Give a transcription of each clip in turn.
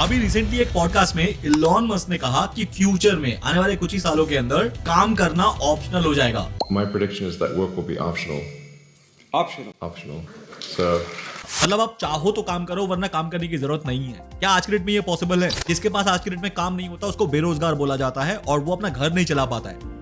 अभी रिसेंटली एक पॉडकास्ट में इलॉन मस्क ने कहा कि फ्यूचर में आने वाले कुछ ही सालों के अंदर काम करना ऑप्शनल हो जाएगा। My prediction is that work will be optional. Optional. So मतलब आप चाहो तो काम करो वरना काम करने की जरूरत नहीं है। क्या आज के डेट में ये पॉसिबल है? जिसके पास आज के डेट में काम नहीं होता उसको बेरोजगार बोला जाता है और वो अपना घर नहीं चला पाता है।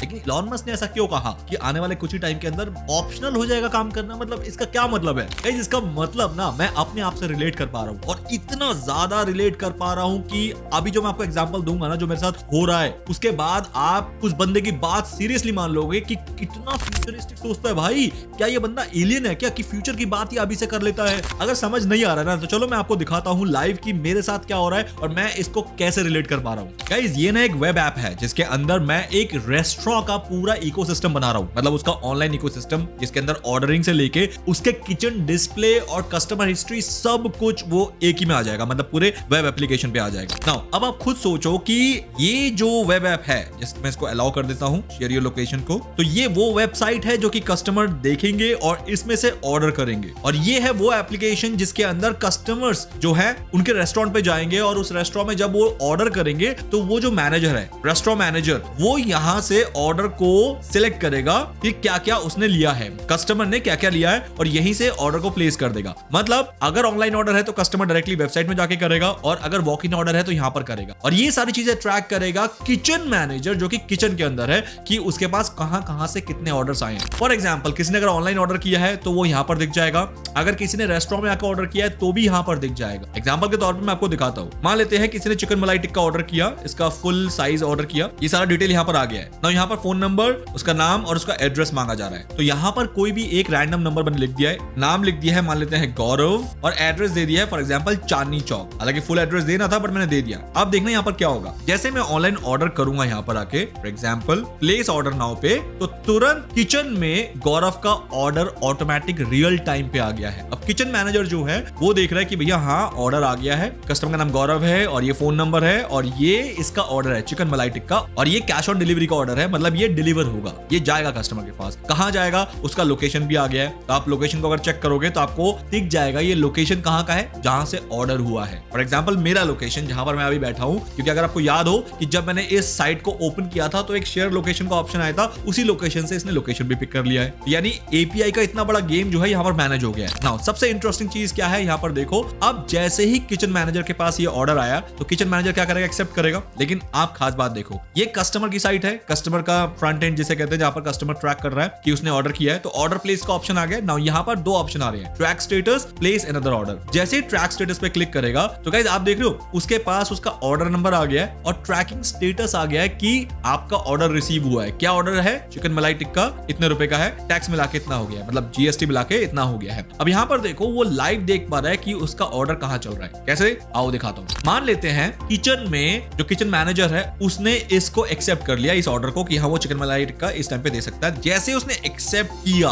लेकिन इलॉन मस्क ने ऐसा क्यों कहा कि आने वाले कुछ ही टाइम के अंदर ऑप्शनल हो जाएगा काम करना? मतलब इसका क्या मतलब है? गाइस इसका मतलब ना मैं अपने आप से रिलेट कर पा रहा हूँ और इतना ज्यादा रिलेट कर पा रहा हूँ कि अभी जो मैं आपको एग्जांपल दूंगा ना जो मेरे साथ हो रहा है उसके बाद आप उस बंदे की बात सीरियसली मान लोगे कि कितना फ्यूचरिस्टिक सोचता है भाई। क्या ये बंदा एलियन है क्या कि फ्यूचर की बात ही अभी से कर लेता है? अगर समझ नहीं आ रहा ना तो चलो मैं आपको दिखाता हूँ लाइव कि मेरे साथ क्या हो रहा है और मैं इसको कैसे रिलेट कर पा रहा हूँ। गाइस ये ना एक वेब ऐप है जिसके अंदर मैं एक रेस्टोरेंट का पूरा इकोसिस्टम बना रहा हूं। मतलब उसका ऑनलाइन इकोसिस्टम जिसके अंदर ऑर्डरिंग से लेके उसके किचन डिस्प्ले और कस्टमर हिस्ट्री सब कुछ वो एक ही में आ जाएगा। मतलब पूरे वेब एप्लीकेशन पे आ जाएगा। नाउ अब आप खुद सोचो कि ये जो वेब ऐप है जिसमें मैं इसको अलाउ कर देता हूं शेयर योर लोकेशन को, तो ये वो वेबसाइट है जो कि कस्टमर देखेंगे और इसमें से ऑर्डर करेंगे। और ये है वो एप्लीकेशन जिसके अंदर कस्टमर्स जो है उनके रेस्टोरेंट पे जाएंगे और उस रेस्टोरेंट में जब वो ऑर्डर करेंगे तो वो जो मैनेजर है रेस्टोरेंट मैनेजर वो यहां से ऑर्डर को सिलेक्ट करेगा कि क्या क्या उसने लिया है, कस्टमर ने क्या क्या लिया है और यहीं से ऑर्डर को प्लेस कर देगा। मतलब अगर ऑनलाइन ऑर्डर है तो कस्टमर डायरेक्टली वेबसाइट में जाके करेगा और अगर वॉक इन ऑर्डर है तो यहां पर करेगा। और ये सारी चीजें ट्रैक करेगा किचन मैनेजर जो कि किचन के अंदर है कि उसके पास कहां से कितने ऑर्डर्स आए हैं। फॉर एग्जांपल किसी ने अगर ऑनलाइन ऑर्डर किया है तो वो यहां पर दिख जाएगा, अगर किसी ने रेस्टोरेंट में आकर ऑर्डर किया है तो भी यहां पर दिख जाएगा। एग्जांपल के तौर पर मैं आपको दिखाता हूं। मान लेते हैं किसी ने चिकन मलाई टिक्का ऑर्डर किया, इसका फुल साइज ऑर्डर किया, ये सारा डिटेल यहां पर आ गया है ना। यहां पर फोन नंबर, उसका नाम और उसका एड्रेस मांगा जा रहा है। तो यहां पर कोई भी एक रैंडम नंबर मैंने लिख दिया है, नाम लिख दिया है मान लेते हैं गौरव और एड्रेस दे दिया है फॉर एग्जांपल चांदनी चौक। हालांकि फुल एड्रेस देना था बट मैंने दे दिया। अब देखना यहां पर क्या होगा। जैसे मैं ऑनलाइन ऑर्डर करूंगा यहां पर आके for example place order now पे, तो तुरंत किचन में गौरव का ऑर्डर ऑटोमेटिक रियल टाइम पे आ गया है। अब किचन मैनेजर जो है वो देख रहा है कि भैया हाँ ऑर्डर आ गया है, कस्टमर का नाम गौरव है और ये फोन नंबर है और ये इसका ऑर्डर है चिकन मलाई टिक्का और ये कैश ऑन डिलीवरी का ऑर्डर है। मतलब ये डिलीवर होगा, ये जाएगा कस्टमर के पास। कहां जाएगा उसका लोकेशन भी आ गया है। तो आप लोकेशन को अगर चेक करोगे तो आपको दिख जाएगा ये लोकेशन कहां का है जहां से ऑर्डर हुआ है। फॉर एग्जांपल मेरा लोकेशन जहां पर मैं अभी बैठा हूं, क्योंकि अगर आपको याद हो कि जब मैंने इस साइट को ओपन किया था तो एक शेयर लोकेशन का ऑप्शन आया था, उसी लोकेशन से इसने लोकेशन भी पिक कर लिया है। यानी एपीआई का इतना बड़ा गेम जो है यहां पर मैनेज हो गया है। नाउ सबसे इंटरेस्टिंग चीज क्या है यहां पर देखो। अब जैसे ही किचन मैनेजर के पास ये ऑर्डर आया तो किचन मैनेजर क्या करेगा, एक्सेप्ट करेगा। लेकिन आप खास बात देखो, ये कस्टमर की साइट है, कस्टमर का फ्रंट एंड जिसे कहते हैं जहां पर कस्टमर ट्रैक कर रहा है कि उसने ऑर्डर किया है। तो ऑर्डर प्लेस का ऑप्शन आ गया। नाउ यहां पर दो ऑप्शन आ रहे हैं, track status, place another order. जैसे ही ट्रैक स्टेटस पे क्लिक करेगा तो गाइस आप देख रहे हो उसके पास उसका ऑर्डर नंबर आ गया है और ट्रैकिंग स्टेटस आ गया है कि आपका ऑर्डर रिसीव हुआ है। क्या ऑर्डर है? चिकन मलाई टिक्का, इतने रुपए का है, टैक्स मिला के इतना हो गया है, मतलब जीएसटी मिला के इतना हो गया है। अब यहां पर देखो वो लाइव देख पा रहा है कि उसका ऑर्डर कहां चल रहा है। कैसे? आओ दिखाता हूं। मान लेते हैं किचन में जो किचन मैनेजर है उसने इसको एक्सेप्ट कर लिया इस ऑर्डर को कि हाँ वो चिकन मलाई टिक्का इस टाइम पे दे सकता है। जैसे उसने एक्सेप्ट किया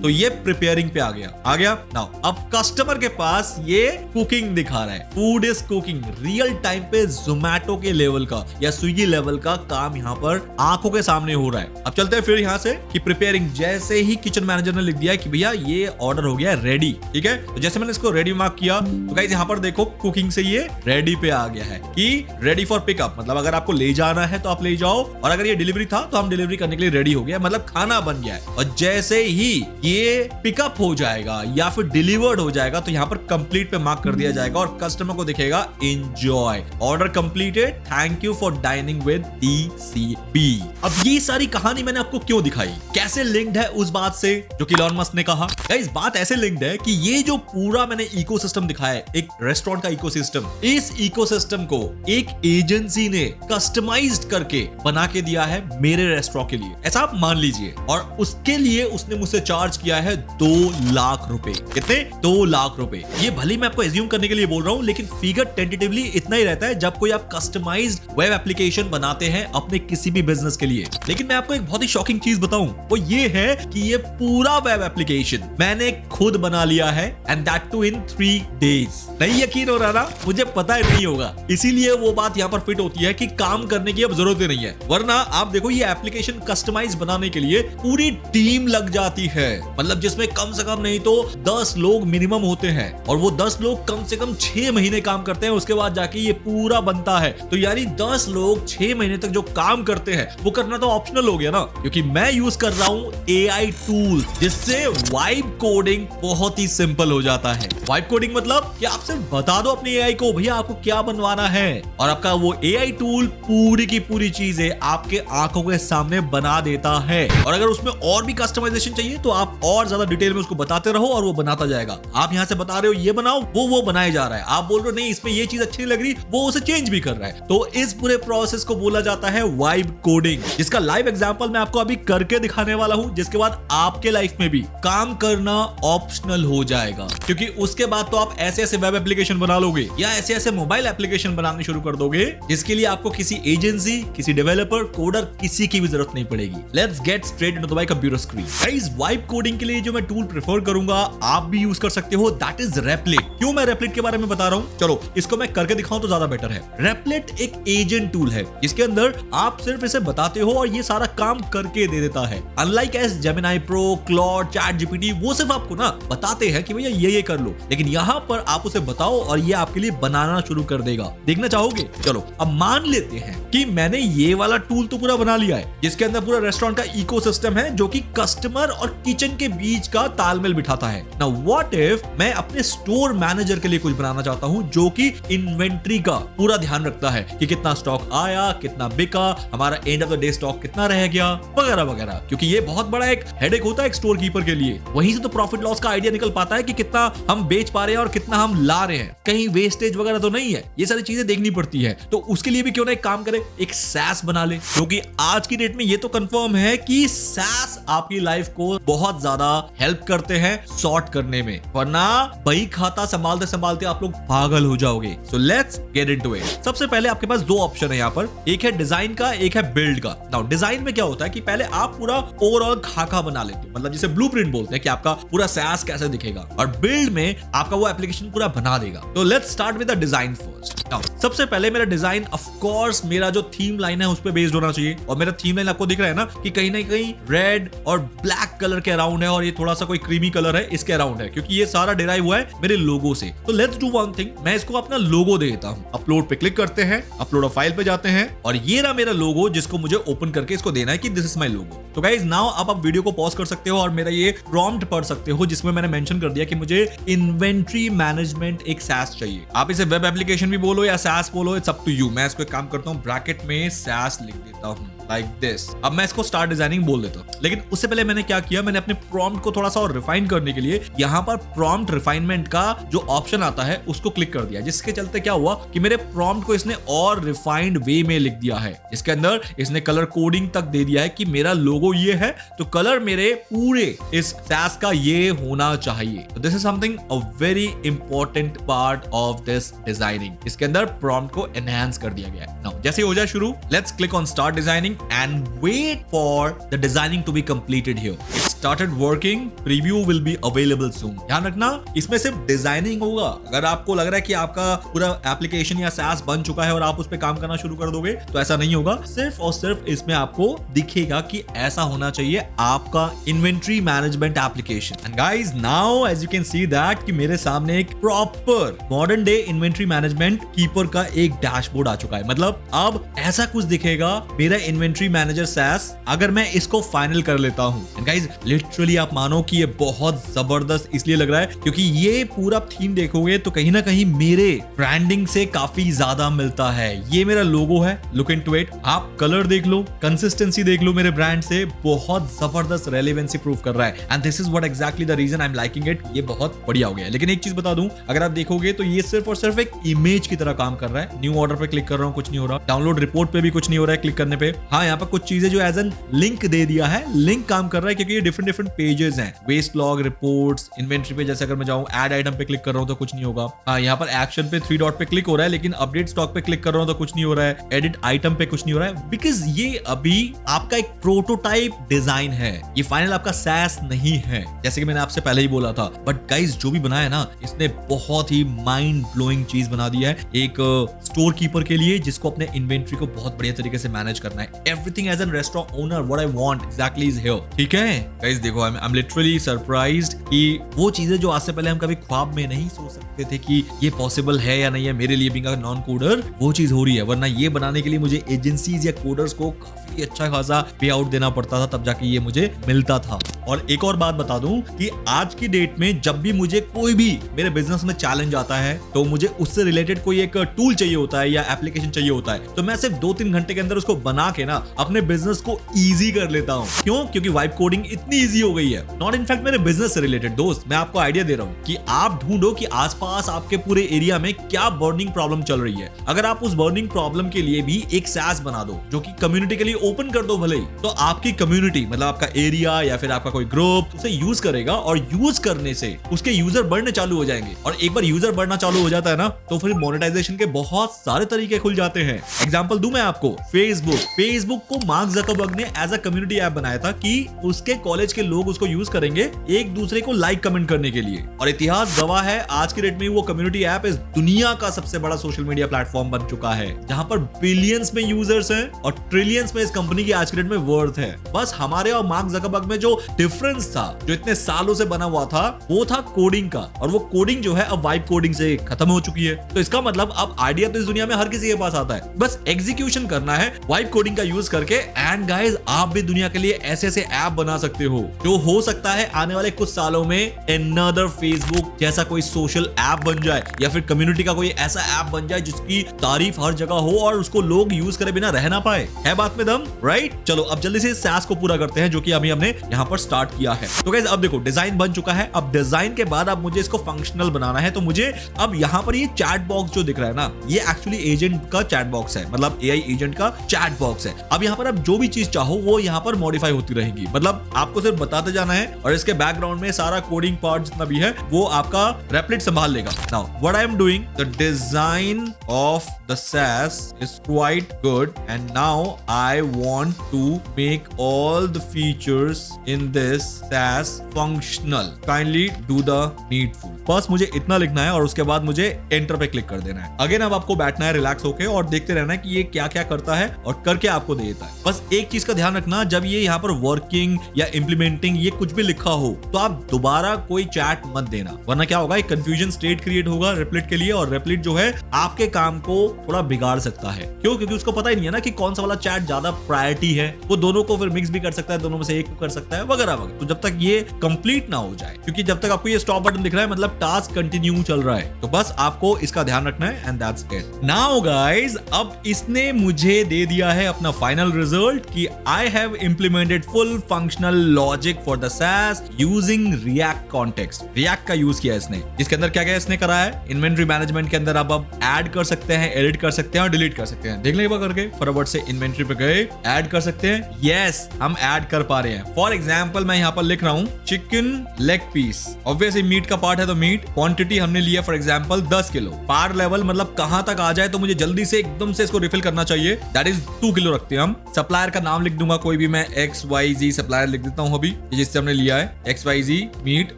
तो ये प्रिपेयरिंग पे आ गया। नाउ अब कस्टमर के पास ये कुकिंग दिखा रहा है, food is cooking. Real time पे जोमैटो के लेवल का या स्विगी लेवल का काम यहाँ पर आंखों के सामने हो रहा है। अब चलते हैं फिर यहाँ से कि प्रिपेयरिंग। जैसे ही किचन मैनेजर ने लिख दिया कि भैया ये ऑर्डर हो गया रेडी, ठीक है। तो जैसे मैंने इसको रेडी मार्क किया तो गाइस यहाँ पर देखो कुकिंग से ये रेडी पे आ गया है कि रेडी फॉर पिकअप। मतलब अगर आपको ले जाना है तो आप ले जाओ और अगर ये डिलीवरी था तो हम डिलीवरी करने के लिए रेडी हो गया, मतलब खाना बन गया है। और जैसे ही ये पिकअप हो जाएगा या फिर डिलीवर्ड हो जाएगा तो यहां पर कंप्लीट पे मार्क कर दिया जाएगा और कस्टमर को दिखेगा enjoy, order completed, thank you for dining with TCB. अब ये सारी कहानी मैंने आपको क्यों दिखाई, कैसे लिंक्ड है उस बात से जो कि इलॉन मस्क ने कहा। गाइस बात ऐसे लिंक्ड है कि ये जो पूरा मैंने इकोसिस्टम दिखाया है, एक रेस्टोरेंट का इकोसिस्टम, इस इकोसिस्टम को एक एजेंसी ने कस्टमाइज्ड करके बना के दिया है मेरे रेस्टोरेंट के लिए, ऐसा आप मान लीजिए। और उसके लिए उसने मुझसे चार्ज किया है 2 लाख रुपए। कितने? 2 लाख रुपए। ये भले मैं आपको एज्यूम करने के लिए बोल रहा हूं लेकिन फिगर टेंटेटिवली इतना ही रहता है जब कोई आप कस्टमाइज्ड वेब एप्लीकेशन बनाते हैं अपने किसी भी बिजनेस के लिए। लेकिन मैं आपको एक बहुत ही शॉकिंग चीज बताऊं, वो ये है कि ये पूरा वेब एप्लीकेशन मैंने खुद बना लिया है and that too in 3 days। नहीं यकीन हो रहा ना? मुझे पता है नहीं होगा, इसीलिए वो बात यहाँ पर फिट होती है कि काम करने की अब जरूरत ही नहीं है। वरना आप देखो देखो ये एप्लीकेशन कस्टमाइज बनाने के लिए पूरी टीम लग जाती है, मतलब जिसमें कम से कम नहीं तो 10 लोग मिनिमम होते हैं और वो 10 लोग कम से कम 6 महीने काम करते हैं, उसके बाद जाके ये पूरा बनता है। तो यानी 10 लोग 6 महीने तक जो काम करते हैं वो करना तो ऑप्शनल हो गया ना, क्योंकि मैं यूज कर रहा हूं AI टूल, जिससे वाइब कोडिंग बहुत ही सिंपल हो जाता है। वाइब कोडिंग मतलब कि आप सिर्फ बता दो अपने AI को भैया आपको क्या बनवाना है और आपका वो AI टूल पूरी की पूरी चीजें आपके आंखों के सामने बना देता है। और अगर उसमें और भी कस्टमाइजेशन चाहिए तो आप और ज्यादा डिटेल में उसको बताते रहो और वो बनाता जाएगा। आप यहां से बता रहे हो ये बनाओ, वो बनाया जा रहा है। आप बोल रहे हो नहीं इसमें ये चीज अच्छी नहीं लग रही, वो उसे चेंज भी कर रहा है। तो इस पूरे प्रोसेस को बोला जाता है वाइब कोडिंग, जिसका लाइव एग्जांपल मैं आपको अभी करके दिखाने वाला हूं, जिसके बाद आपके लाइफ में भी काम करना ऑप्शनल हो जाएगा। क्योंकि उसके बाद तो आप ऐसे ऐसे वेब एप्लीकेशन बना लोगे या ऐसे ऐसे मोबाइल एप्लीकेशन बनाने शुरू कर दोगे जिसके लिए आपको किसी एजेंसी, किसी डेवलपर, कोडर, किसी की भी जरूरत नहीं पड़ेगी। Let's get straight into my computer screen. Guys, vibe coding के लिए जो मैं टूल प्रेफर करूंगा आप भी यूज कर सकते हो, दैट इज रेपलेट। क्यों मैं रेपलेट के बारे में बता रहा हूं, चलो इसको मैं करके दिखाऊं तो ज्यादा बेटर है। रेपलेट एक एजेंट टूल है जिसके अंदर आप सिर्फ इसे बताते हो और ये सारा काम करके दे देता है। Unlike S Gemini pro, Claude, chat GPT, वो सिर्फ आपको ना बताते हैं कि भैया ये कर लो, लेकिन यहाँ पर आप उसे बताओ और ये आपके लिए बनाना शुरू कर देगा। देखना चाहोगे? चलो अब मान लेते हैं कि मैंने ये वाला टूल तो पूरा बना लिया है, जिसके अंदर पूरा रेस्टोरेंट का इकोसिस्टम है जो कि कस्टमर और किचन के बीच का तालमेल बिठाता है। नाउ व्हाट इफ मैं अपने स्टोर मैनेजर के लिए कुछ बनाना चाहता हूं जो कि इन्वेंट्री का पूरा ध्यान रखता है कि कितना स्टॉक आया, कितना बिका, हमारा end of the day stock कितना रह गया, वगैरह वगैरह। क्योंकि ये बहुत बड़ा एक हेडेक होता है एक स्टोर कीपर के लिए। वहीं से तो प्रॉफिट लॉस का आइडिया निकल पाता है कि कितना हम बेच पा रहे हैं और कितना हम ला रहे हैं, कहीं वेस्टेज वगैरह तो नहीं है। ये सारी चीजें देखनी पड़ती है। तो उसके लिए भी क्यों ना एक काम करे, एक SaaS बना ले, क्योंकि आज की डेट में ये तो कंफर्म है कि SaaS आपकी लाइफ को बहुत ज्यादा हेल्प करते हैं सॉर्ट करने में, वरना बही खाता संभालते संभालते आप लोग पागल हो जाओगे। So let's get into it. सबसे पहले आपके पास दो ऑप्शन है यहाँ पर, एक है डिजाइन का, एक है बिल्ड का। नाउ डिजाइन में क्या होता है कि पहले आप पूरा ओवरऑल खाका बना लेते हो, मतलब जिसे ब्लूप्रिंट बोलते हैं कि आपका पूरा SaaS कैसे दिखेगा, और बिल्ड में आपका वो एप्लीकेशन पूरा बना देगा। तो let's start with the design first. Now सबसे पहले मेरा डिजाइन ऑफ कोर्स मेरा जो थीम लाइन है उस पे बेस्ड होना चाहिए, और मेरा थीम लाइन आपको दिख रहा है ना कि कहीं ना कहीं रेड और ब्लैक कलर के अराउंड है और ये थोड़ा सा कोई क्रीमी कलर है इसके अराउंड है, क्योंकि ये सारा डिराइव हुआ है मेरे लोगो से। तो लेट्स डू वन थिंग, मैं इसको अपना लोगो दे देता हूं। अपलोड पे क्लिक करते हैं, अपलोड ऑफ फाइल पे जाते हैं और ये रहा मेरा लोगो जिसको मुझे ओपन करके इसको देना है कि दिस इज माय लोगो। तो गाइस नाउ आप वीडियो को पॉज कर सकते हो और मेरा ये प्रॉम्प्ट पढ़ सकते हो जिसमें मैंने मेंशन कर दिया कि मुझे इन्वेंट्री मैनेजमेंट एक SaaS चाहिए। आप इसे वेब एप्लीकेशन भी बोलो या SaaS बोलो, इट्स अप टू यू। मैं इसको एक काम करता हूं, ब्रैकेट में SaaS लिख देता हूं लाइक दिस। अब मैं इसको स्टार्ट डिजाइनिंग बोल देता हूं, लेकिन उससे पहले मैंने क्या किया, मैंने अपने प्रॉम्प्ट को थोड़ा सा और रिफाइन करने के लिए यहाँ पर प्रॉम्प्ट रिफाइनमेंट का जो ऑप्शन आता है उसको क्लिक कर दिया, जिसके चलते क्या हुआ कि मेरे प्रॉम्प्ट को इसने और रिफाइंड वे में लिख दिया है। इसके अंदर इसने कलर कोडिंग तक दे दिया है कि मेरा लोगो ये है तो कलर मेरे पूरे इस SaaS का ये होना चाहिए। तो this is something a very important part of this designing. इसके अंदर प्रॉम्प्ट को एनहांस कर दिया गया है। नाउ जैसे हो जाए शुरू, let's click on start designing and wait for the designing to be completed here. It started working. Preview will be available soon. ध्यान रखना इसमें सिर्फ डिजाइनिंग होगा। अगर आपको लग रहा है कि आपका पूरा एप्लीकेशन या SaaS बन चुका है और आप उस पर काम करना शुरू कर दोगे तो ऐसा नहीं होगा। सिर्फ और सिर्फ इसमें आपको दिखेगा कि ऐसा होना चाहिए आपका inventory management application. And guys now as you can see that कि मेरे सामने एक proper modern day inventory management keeper का एक डैशबोर्ड आ चुका है। मतलब अब ऐसा कुछ दिखेगा मेरा इन्वेंट्री मैनेजर SaaS अगर मैं इसको फाइनल कर लेता हूं। एंड गाइस लिटरली आप मानो कि ये बहुत जबरदस्त इसलिए लग रहा है क्योंकि ये पूरा थीम देखोगे तो कहीं ना कहीं मेरे ब्रांडिंग से काफी ज्यादा मिलता है। ये मेरा लोगो है, लुक इनटू इट। आप कलर देख लो, कंसिस्टेंसी देख लो, मेरे ब्रांड से बहुत जबरदस्त रेलेवेंसी प्रूव कर रहा है। And this is what exactly the reason I am liking it. ये बहुत बढ़िया हो गया है। लेकिन एक चीज बता दूं, अगर आप देखोगे तो ये सिर्फ और सिर्फ एक इमेज की तरह काम कर रहा है। न्यू ऑर्डर पे क्लिक कर रहा हूं, कुछ नहीं हो रहा। डाउनलोड रिपोर्ट पे भी कुछ नहीं हो रहा है क्लिक करने पे। हाँ, यहाँ पर कुछ चीजें जो एज एन लिंक दे दिया है, लिंक काम कर रहा है क्योंकि ये डिफरेंट डिफरेंट डिफरेंट पेजेस हैं, वेस्ट लॉग, रिपोर्ट्स, इन्वेंट्री पे जैसे अगर मैं जाऊं ऐड आइटम पे क्लिक कर रहा हूं तो कुछ नहीं होगा। हाँ, यहाँ पर एक्शन पे 3 डॉट पे क्लिक हो रहा है, लेकिन अपडेट स्टॉक पे क्लिक कर रहा हूं तो कुछ नहीं हो रहा है, एडिट आइटम पे कुछ नहीं हो रहा है, बिकॉज ये अभी आपका एक प्रोटोटाइप डिजाइन है, ये फाइनल आपका SaaS नहीं है, जैसे कि मैंने आपसे पहले ही बोला था। बट गाइस जो भी बनाया ना, इसने बहुत ही माइंड ब्लोइंग चीज बना दिया है एक स्टोर कीपर के लिए, जिसको अपने इन्वेंट्री को बहुत बढ़िया तरीके से मैनेज करना है। Everything as an restaurant owner what I want exactly is here. ठीक है गाइस, देखो आई एम लिटरली सरप्राइज्ड कि वो चीजें जो आज से पहले हम कभी ख्वाब में नहीं सोच सकते थे कि ये पॉसिबल है या नहीं है मेरे लिए बीइंग अ नॉन कोडर, वो चीज हो रही है। वरना ये बनाने के लिए मुझे एजेंसीज या कोडर्स को काफी अच्छा खासा पे आउट देना पड़ता था, तब जाके ये मुझे मिलता था। और एक और बात बता दूं कि आज की डेट में जब भी मुझे कोई भी मेरे बिजनेस में चैलेंज आता है, तो मुझे उससे रिलेटेड कोई एक टूल चाहिए होता है या एप्लीकेशन चाहिए होता है, तो मैं सिर्फ 2-3 घंटे के अंदर उसको बना के ना अपने बिजनेस को इजी कर लेता हूं। क्यों? क्योंकि वाइब कोडिंग इतनी इजी हो गई है। नॉट इनफैक्ट मेरे बिजनेस से रिलेटेड दोस्त, मैं आपको आइडिया दे रहा हूं कि आप ढूंढो कि आसपास आपके पूरे एरिया में क्या बर्निंग प्रॉब्लम चल रही है। अगर आप उस बर्निंग प्रॉब्लम के लिए भी एक SaaS बना दो जो कि कम्युनिटी के लिए ओपन कर दो भले ही, तो आपकी कम्युनिटी मतलब आपका एरिया या फिर आपका कोई ग्रुप उसे यूज करेगा, और यूज करने से उसके यूजर बढ़ने चालू हो जाएंगे। और एक बार यूजर बढ़ना चालू हो जाता है ना, तो फिर मोनेटाइजेशन के बहुत सारे तरीके खुल जाते हैं। एग्जांपल दूं मैं आपको, फेसबुक को मार्क जकरबर्ग ने एज अ कम्युनिटी ऐप बनाया था कि उसके कॉलेज के लोग उसको यूज करेंगे एक दूसरे को लाइक कमेंट करने के लिए। और इतिहास गवाह है, आज के डेट में वो कम्युनिटी ऐप इस दुनिया का सबसे बड़ा सोशल मीडिया प्लेटफॉर्म बन चुका है, जहां पर बिलियंस में यूजर्स हैं और ट्रिलियंस में इस कंपनी की आज के डेट में वर्थ है। बस हमारे और मार्क जकरबर्ग में जो डिफरेंस था, जो इतने सालों से बना हुआ था, वो था कोडिंग का। और वो कोडिंग जो है अब वाइब कोडिंग से खत्म हो चुकी है। तो इसका मतलब अब आइडिया तो इस दुनिया में हर किसी के पास आता है, बस एग्जीक्यूशन करना है वाइब कोडिंग का यूज करके। एंड गाइस, आप भी दुनिया के लिए ऐसे ऐसे ऐप बना सकते हो जो हो सकता है आने वाले कुछ सालों में अनदर फेसबुक जैसा कोई सोशल ऐप बन जाए, या फिर कम्युनिटी का कोई ऐसा ऐप बन जाए जिसकी तारीफ हर जगह हो और उसको लोग यूज करे बिना रह ना पाए। है बात में दम, राइट? चलो अब जल्दी से SaaS को पूरा करते हैं, जो कि अभी हमने यहाँ पर स्टार्ट किया है। तो गाइस अब देखो, डिजाइन बन चुका है। अब डिजाइन के बाद अब मुझे इसको फंक्शनल बनाना है। तो मुझे अब यहाँ पर ये चैट बॉक्स जो दिख रहा है ना, ये एक्चुअली एजेंट का चैट बॉक्स है, मतलब AI एजेंट का चैट बॉक्स है। अब यहाँ पर आप जो भी चीज चाहो वो यहाँ पर मॉडिफाई होती रहेगी, मतलब आपको सिर्फ बताते जाना है, और इसके बैकग्राउंड में सारा कोडिंग पार्ट जितना भी है वो आपका रेप्लिट संभाल लेगा। Now what I am doing, the design of the SaaS is quite good, and now I want to make all the features in this SaaS functional. Kindly do the needful. बस मुझे इतना लिखना है और उसके बाद मुझे एंटर पे क्लिक कर देना है। अगेन अब आपको बैठना है रिलैक्स होके और देखते रहना है कि ये क्या क्या करता है और करके आपको दे देता है। बस एक चीज का ध्यान रखना, जब ये यहाँ पर वर्किंग या इम्प्लीमेंटिंग ये कुछ भी लिखा हो तो आप दोबारा कोई चैट मत देना, वरना क्या होगा, एक कंफ्यूजन स्टेट क्रिएट होगा रेप्लिट के लिए, और रेप्लिट जो है आपके काम को थोड़ा बिगाड़ सकता है। क्यों? क्योंकि उसको पता ही नहीं है ना कि कौन सा वाला चैट ज्यादा प्रायोरिटी है। वो दोनों को फिर मिक्स भी कर सकता है, दोनों में से एक को कर सकता है, वगैरह वगैरह। तो जब तक ये कंप्लीट ना हो जाए, क्योंकि जब तक आपको ये स्टॉप बटन दिख रहा है मतलब टास्क कंटिन्यू चल रहा है, तो बस आपको इसका ध्यान रखना है। And that's it. Now guys, अब इसने मुझे दे दिया है अपना फाइनल रिजल्ट कि I have implemented full functional logic for the SaaS using react context. React का यूज किया इसने। इसके अंदर क्या क्या इसने करा है, इन्वेंट्री मैनेजमेंट के अंदर अब ऐड कर सकते हैं, एडिट कर सकते हैं और डिलीट कर सकते हैं। देख लें एक बार करके, फटाफट से इन्वेंट्री पे गए, ऐड कर सकते हैं। यस, हम ऐड कर पा रहे हैं। फॉर एग्जांपल मैं यहाँ पर लिख रहा हूँ chicken leg piece, obviously meat का पार्ट है तो मीट। क्वांटिटी हमने लिया for example 10 kilo. Par level मतलब कहां तक आ जाए तो मुझे जल्दी से एकदम से इसको रिफिल करना चाहिए, दैट इज 2 किलो रखते हैं हम। सप्लायर का नाम लिख दूंगा कोई भी, मैं XYZ सप्लायर लिख देता हूं अभी, जिससे हमने लिया है XYZ मीट।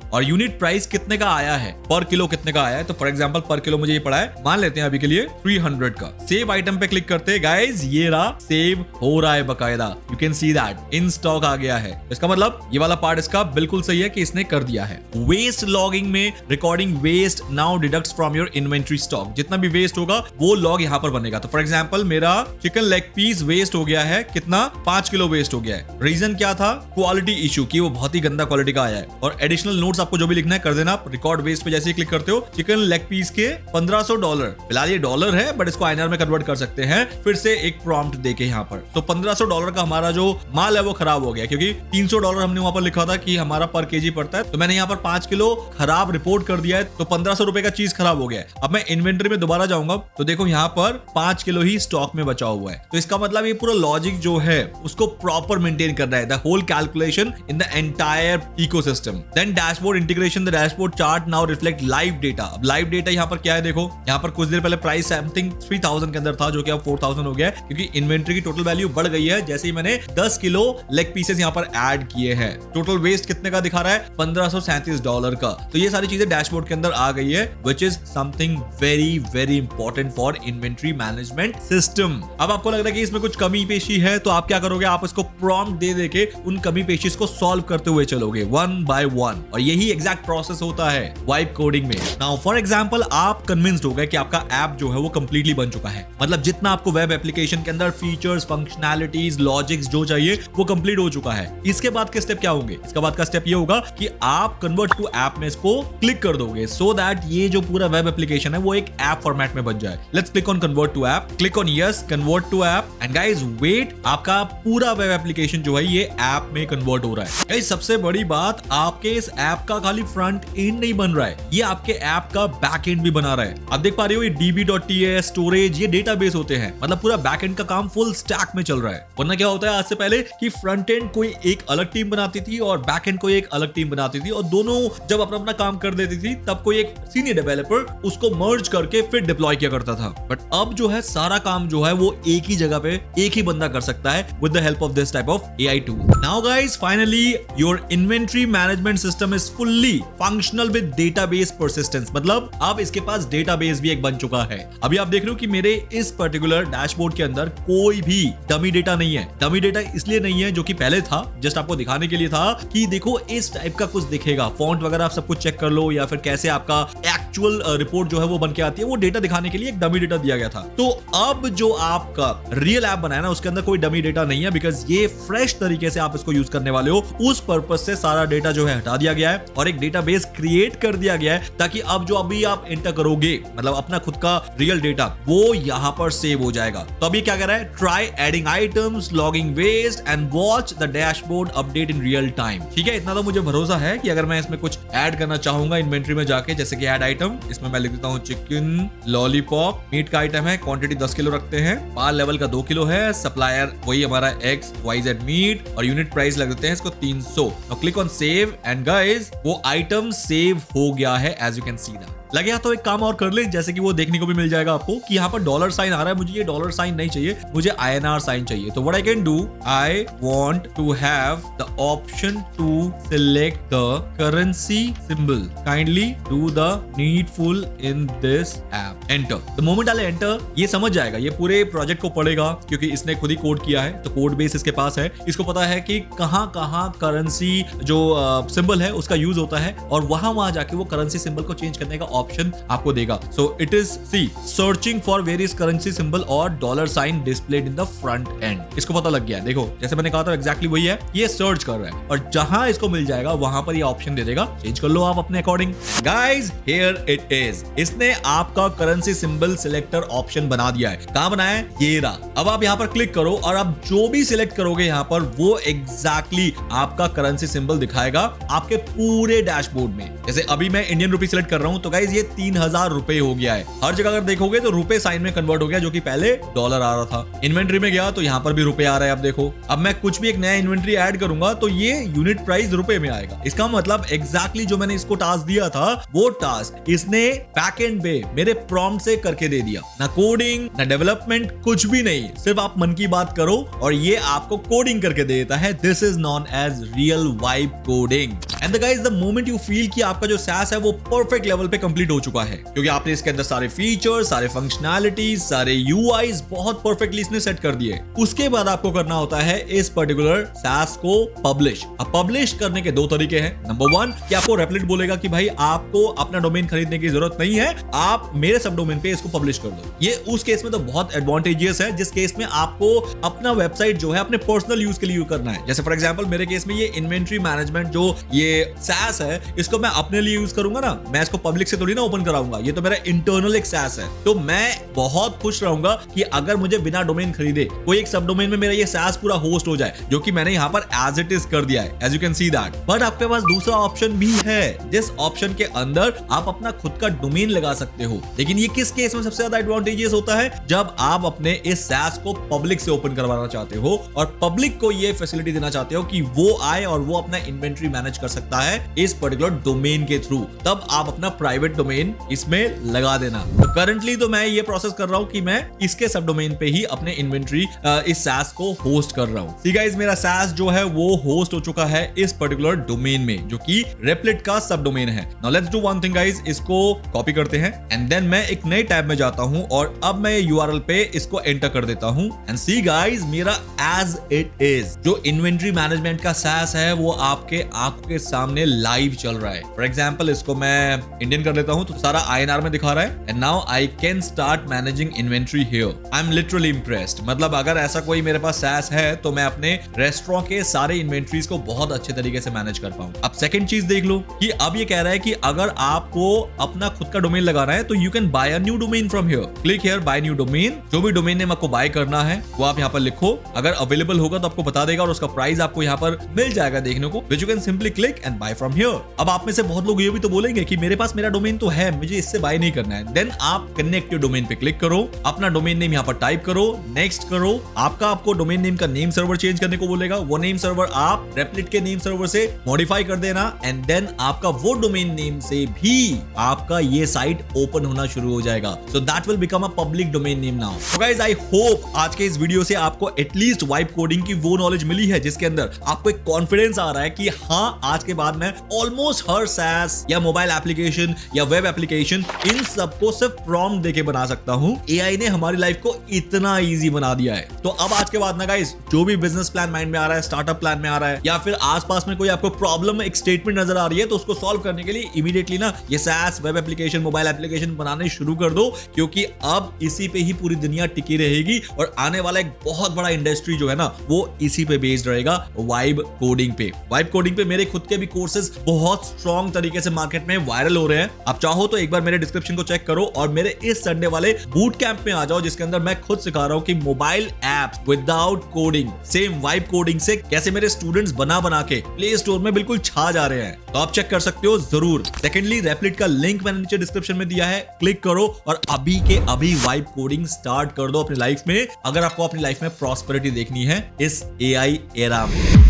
और यूनिट प्राइस कितने का आया है, पर किलो कितने का आया है, तो फॉर एग्जांपल पर किलो मुझे ये पड़ा है, मान लेते हैं अभी के लिए 300 का। सेव आइटम पे क्लिक करते हैं गाइस, ये रहा सेव हो रहा है बकायदा, you can see that in stock आ गया है। इसका मतलब ये वाला पार्ट इसका बिल्कुल सही है कि इसने कर दिया है। वेस्ट लॉगिंग में recording waste now deducts from your inventory stock, जितना भी वेस्ट होगा वो लॉग यहां पर बनेगा। तो फॉर एग्जांपल मेरा चिकन लेग पीस वेस्ट हो गया है, कितना, 5 किलो वेस्ट हो गया है। रीजन क्या था, क्वालिटी इशू की, वो बहुत ही गंदा क्वालिटी का आया है। और एडिशनल नोट्स आपको जो भी लिखना है कर देना। रिकॉर्ड वेस्ट पे जैसे ही क्लिक करते हो, चिकन लेग पीस के $1500, फिलहाल ये डॉलर है बट इसको INR में कन्वर्ट कर सकते हैं फिर से एक प्रॉम्प्ट देके यहाँ पर। तो $1500 का हमारा जो माल है वो खराब हो गया, क्योंकि $300 हमने वहां पर लिखा था कि हमारा पर केजी पड़ता है, तो मैंने यहाँ पर 5 किलो खराब रिपोर्ट कर दिया है, तो ₹1500 का चीज खराब हो गया है। अब मैं इन्वेंटरी में दोबारा जाऊंगा तो देखो यहाँ पर 5 किलो ही स्टॉक में बचा हुआ है। तो इसका मतलब ये पूरा लॉजिक जो है उसको प्रॉपर मेंटेन करना है, the whole calculation in the entire ecosystem. Then dashboard integration, the dashboard chart now reflect live data. अब live data यहाँ पर क्या है देखो, यहाँ पर कुछ देर पहले प्राइस समथिंग 3000 के अंदर था जो कि अब 4000 हो गया है क्योंकि इन्वेंट्री की टोटल वैल्यू बढ़ गई है जैसे ही मैंने 10 किलो लेग पीसेस यहाँ पर ऐड किए हैं। टोटल वेस्ट कितने का दिखा रहा है, $1537 का। तो ये सारी चीजें डैशबोर्ड के अंदर आ गई है which is something very very important for inventory management system. अब आपको लग रहा है कि इसमें कुछ कमी पेशी है तो आप क्या करोगे, आप इसको प्रॉम्प्ट दे देके उन कमी पेशीज को सॉल्व करते हुए चलोगे वन बाय वन, और यही एग्जैक्ट प्रोसेस होता है वाइब कोडिंग में। नाउ फॉर एग्जांपल आप कन्विंस्ड हो गए कि आपका ऐप जो है वो कंप्लीटली बन चुका है, मतलब जितना आपको वेब एप्लीकेशन के अंदर फीचर्स, फंक्शनैलिटीज, लॉजिक्स जो चाहिए वो कंप्लीट हो चुका है। इसके बाद के स्टेप क्या होंगे, इसके बाद का स्टेप ये होगा कि आप कन्वर्ट टू ऐप में इसको क्लिक कर दोगे सो दैट ये जो पूरा वेब एप्लीकेशन है वो एक ऐप फॉर्मेट में बन जाए। Let's click on convert to app, click on yes convert to app and guys wait, आपका पूरा वेब एप्लीकेशन जो है ये ऐप में कन्वर्ट हो रहा है। गाइस सबसे बड़ी बात, आपके इस ऐप का खाली फ्रंट एंड नहीं बन रहा है, ये आपके ऐप का बैक एंड भी बना रहा है। आप देख पा रहे हो ये db.ts स्टोरेज, ये डेटाबेस होते हैं, मतलब पूरा बैक एंड का काम फुल स्टैक में चल रहा है। वरना क्या होता है आज से पहले कि फ्रंट एंड कोई एक अलग टीम बनाती थी और बैक एंड कोई एक अलग टीम बनाती थी, और दोनों जब अपना अपना काम कर देती थी तब कोई एक सीनियर डेवलपर उसको मर्ज करके फिर डिप्लॉय किया करता था। बट अब जो है सारा काम जो है वो एक ही जगह पे एक ही बंदा कर सकता है with the help of this type of AI tool. Now guys finally your inventory management system is fully functional with database persistence, मतलब अब इसके पास डेटाबेस भी एक बन चुका है। अभी आप देख रहे हो कि मेरे इस पर्टिकुलर डैशबोर्ड के अंदर कोई भी डमी डेटा नहीं है। डमी डेटा इसलिए नहीं है जो कि पहले था, जस्ट आपको दिखाने के लिए था कि देखो इस टाइप का कुछ दिखेगा, फॉन्ट वगैरह आप सब कुछ चेक कर लो या फिर कैसे आपका एक्चुअल रिपोर्ट जो है वो बन के आती है, वो डेटा दिखाने के लिए एक डमी डेटा दिया गया था। तो अब जो आपका रियल ऐप बनाया ना उसके अंदर कोई डमी डेटा नहीं है, बिकॉज ये फ्रेश तरीके से आप इसको यूज करने वाले हो, उस पर्पज से सारा डेटा जो है हटा दिया गया है और एक डेटाबेस क्रिएट कर दिया गया है ताकि अब जो अभी आप एंटर करोगे मतलब अपना खुद का रियल डेटा वो यहां पर सेव हो जाएगा। तो अभी क्या कर रहा है, try adding items, logging waste and watch the dashboard update in real time. ठीक है, इतना तो मुझे भरोसा है कि अगर मैं इसमें कुछ ऐड करना चाहूंगा इन्वेंट्री में जाके, जैसे कि ऐड आइटम, इसमें मैं लिख देता हूं चिकन लॉलीपॉप, मीट का आइटम है, क्वांटिटी 10 किलो रखते हैं, पाल लेवल का 2 किलो है, सप्लायर वही हमारा XYZ मीट और यूनिट प्राइस लग देते हैं इसको 300। Now click on save and guys वो आइटम सेव हो गया है as you can see that. लगे तो एक काम और कर ले, जैसे कि वो देखने को भी मिल जाएगा आपको कि यहाँ पर डॉलर साइन आ रहा है, मुझे ये डॉलर साइन नहीं चाहिए, मुझे INR साइन चाहिए। तो what I can do, I want to have the option to select the currency symbol, kindly do the needful in this app, enter. The moment डाले एंटर, ये समझ जाएगा, ये पूरे प्रोजेक्ट को पढ़ेगा क्योंकि इसने खुद ही कोड किया है, तो कोड बेस इसके पास है, इसको पता है कि कहां कहां करेंसी जो सिंबल है उसका यूज होता है और वहां जाके वो करेंसी सिंबल को चेंज करने का ऑप्शन आपको देगा। So it is see searching for various currency symbol और dollar sign displayed in the front end. इसको पता लग गया है, देखो जैसे मैंने कहा था एग्जैक्टली वही है, ये सर्च कर रहा है और जहां इसको मिल जाएगा वहां पर ये ऑप्शन दे देगा, चेंज कर लो आप अपने according. Guys here it is, इसने आपका करेंसी सिंबल सिलेक्टर ऑप्शन बना दिया है। कहां बनाया है, ये रहा। अब आप यहां पर क्लिक करो और आप जो भी सिलेक्ट करोगे यहां पर वो एग्जैक्टली आपका करेंसी सिंबल दिखाएगा आपके पूरे डैशबोर्ड में। जैसे अभी मैं इंडियन रुपी सिलेक्ट कर रहा हूं तो गाइस ये 3000 रुपए हो गया है। हर जगह अगर देखोगे तो रुपए साइन में कन्वर्ट हो गया, जो कि पहले डॉलर आ रहा था। इन्वेंट्री में गया तो यहां पर भी रुपए आ रहा है। अब देखो, अब मैं कुछ भी एक नया इन्वेंट्री ऐड करूंगा तो ये यूनिट प्राइस रुपए में आएगा। इसका मतलब एग्जैक्टली जो मैंने इसको टास्क दिया था वो टास्क इसने बैकएंड पे मेरे प्रॉम्प्ट से करके दे दिया। ना कोडिंग ना डेवलपमेंट, कुछ भी नहीं, सिर्फ आप मन की बात करो और ये आपको कोडिंग करके दे देता है। This is known as real vibe coding. And guys the moment you feel कि आपका जो SaaS है वो परफेक्ट लेवल पे कंप्लीट हो चुका है क्योंकि आपने इसके अंदर सारे फीचर्स, सारे फंक्शनैलिटीज, सारे UIs बहुत परफेक्टली इसने सेट कर दिए। उसके बाद आपको करना होता है इस पर्टिकुलर SaaS को पब्लिश। अब पब्लिश करने के दो तरीके हैं। नंबर 1 कि आपको रेपलिट बोलेगा कि भाई आपको अपना डोमेन खरीदने की जरूरत नहीं है, आप मेरे सब डोमेन पे इसको पब्लिश कर दो। ये उस केस में तो बहुत एडवांटेजियस है जिस केस में आपको अपना वेबसाइट जो है अपने पर्सनल यूज के लिए यूज करना है। जैसे फॉर एग्जांपल मेरे केस में ये इन्वेंट्री मैनेजमेंट जो ये SaaS है इसको मैं अपने लिए यूज करूंगा ना, मैं इसको पब्लिक से तो थोड़ी ना ओपन कराऊंगा, ये तो मेरा इंटरनल एक SaaS है। तो मैं बहुत खुश रहूंगा कि अगर मुझे बिना डोमेन खरीदे कोई एक सब डोमेन में मेरा ये SaaS पूरा होस्ट हो जाए, जो कि मैंने यहाँ पर एज इट इज कर दिया है, as you can see that. But आपके पास दूसरा ऑप्शन भी है, जिस ऑप्शन के अंदर आप अपना खुद का डोमेन लगा सकते हो। लेकिन ये किस केस में सबसे ज्यादा एडवांटेजियस होता है? जब आप अपने इस SaaS को पब्लिक से ओपन करवाना चाहते हो और पब्लिक को ये फैसिलिटी देना चाहते हो कि वो आए और वो अपना इन्वेंट्री मैनेज कर सकता है इस पर्टिकुलर डोमेन के थ्रू, तब आप अपना प्राइवेट डोमेन इसमें लगा देना। तो करंटली तो मैं ये प्रोसेस कर रहा हूं कि मैं इसके सब डोमेन पे ही अपने इन्वेंट्री इस SaaS को होस्ट कर रहा हूं। सी गाइस, मेरा SaaS जो है वो होस्ट हो चुका है इस पर्टिकुलर डोमेन में, जो कि Replit का सब डोमेन है। Now let's do one thing guys, इसको कॉपी करते हैं एंड देन मैं एक नए टैब में जाता हूं और अब मैं URL पे इसको एंटर कर देता हूं एंड सी गाइस, मेरा एज इट इज जो इन्वेंट्री मैनेजमेंट का SaaS है वो आपके आंखों के सामने लाइव चल रहा है। फॉर एग्जांपल इसको मैं इंडियन कर लेता हूं तो सारा INR में दिखा रहा है and now I can start managing inventory here. I am literally impressed. मतलब अगर ऐसा कोई मेरे पास SaaS है तो मैं अपने रेस्टोरेंट के सारे इन्वेंट्रीज को बहुत अच्छे तरीके से मैनेज कर पाऊं। अब सेकंड चीज देख लो कि अब ये कह रहा है कि अगर आपको अपना खुद का डोमेन लगाना है तो you can buy a new domain from here. Click here bye new domain. जो भी डोमेन नेम आपको बाय करना है वो आप यहाँ पर लिखो, अगर अवेलेबल होगा तो आपको बता देगा और उसका प्राइस आपको यहाँ पर मिल जाएगा देखने को, which you can simply click and buy from here. अब आप में से बहुत लोग ये भी तो बोलेंगे कि मेरे पास मेरा डोमेन तो है, मुझे इससे बाय नहीं करना है। देन आप कनेक्ट योर डोमेन पे क्लिक करो, अपना डोमेन नेम यहाँ पर टाइप करो, नेक्स्ट करो। आपको डोमेन नेम का नेम सर्वर चेंज करने को बोलेगा, वो नेम सर्वर आप Replit के नेम सर्वर से मॉडिफाई कर देना एंड देन आपका वो डोमेन नेम से भी आपका ये साइट ओपन होना शुरू हो जाएगा। So that will become a public domain name now. So guys, I hope आज के इस वीडियो से आपको एटलीस्ट वाइब कोडिंग की वो नॉलेज मिली है जिसके अंदर आपको एक कॉन्फिडेंस आ रहा है कि हाँ, आज के बाद मैं ऑलमोस्ट हर SaaS या मोबाइल एप्लीकेशन या वेब एप्लीकेशन इन सबको सिर्फ प्रॉम्प्ट देके बना सकता हूं। AI ने हमारी लाइफ को इतना इजी बना दिया है। तो अब आज के बाद ना गाइस, जो भी बिजनेस प्लान माइंड में आ रहा है, स्टार्टअप प्लान में आ रहा है या फिर आसपास में कोई आपको प्रॉब्लम, एक स्टेटमेंट नजर आ रही है, तो उसको सॉल्व करने के लिए इमीडिएटली ना ये SaaS web application, mobile application बनाने शुरू कर दो, क्योंकि अब इसी पे ही पूरी दुनिया टिकी रहेगी और आने वाला एक बहुत बड़ा इंडस्ट्री जो है ना वो इसी पे बेस्ड रहेगा, वाइब कोडिंग पे। वाइब कोडिंग पे मेरे खुद के भी कोर्सेज बहुत स्ट्रॉन्ग तरीके से मार्केट में वायरल हो रहे हैं। आप चाहो तो एक बार मेरे डिस्क्रिप्शन को चेक करो और मेरे इस संडे वाले बूट कैंप में आ जाओ, जिसके अंदर मैं खुद सिखा रहा हूं कि mobile apps without coding, same vibe coding से कैसे मेरे स्टूडेंट्स बना के प्ले स्टोर में बिल्कुल छा जा रहे हैं। तो आप चेक कर सकते हो जरूर। सेकेंडली, Replit का लिंक मैंने नीचे डिस्क्रिप्शन में दिया है, क्लिक करो और अभी के अभी वाइब कोडिंग स्टार्ट कर दो अपनी लाइफ में, अगर आपको अपनी लाइफ में प्रॉस्पेरिटी देखनी है इस AI एरा में।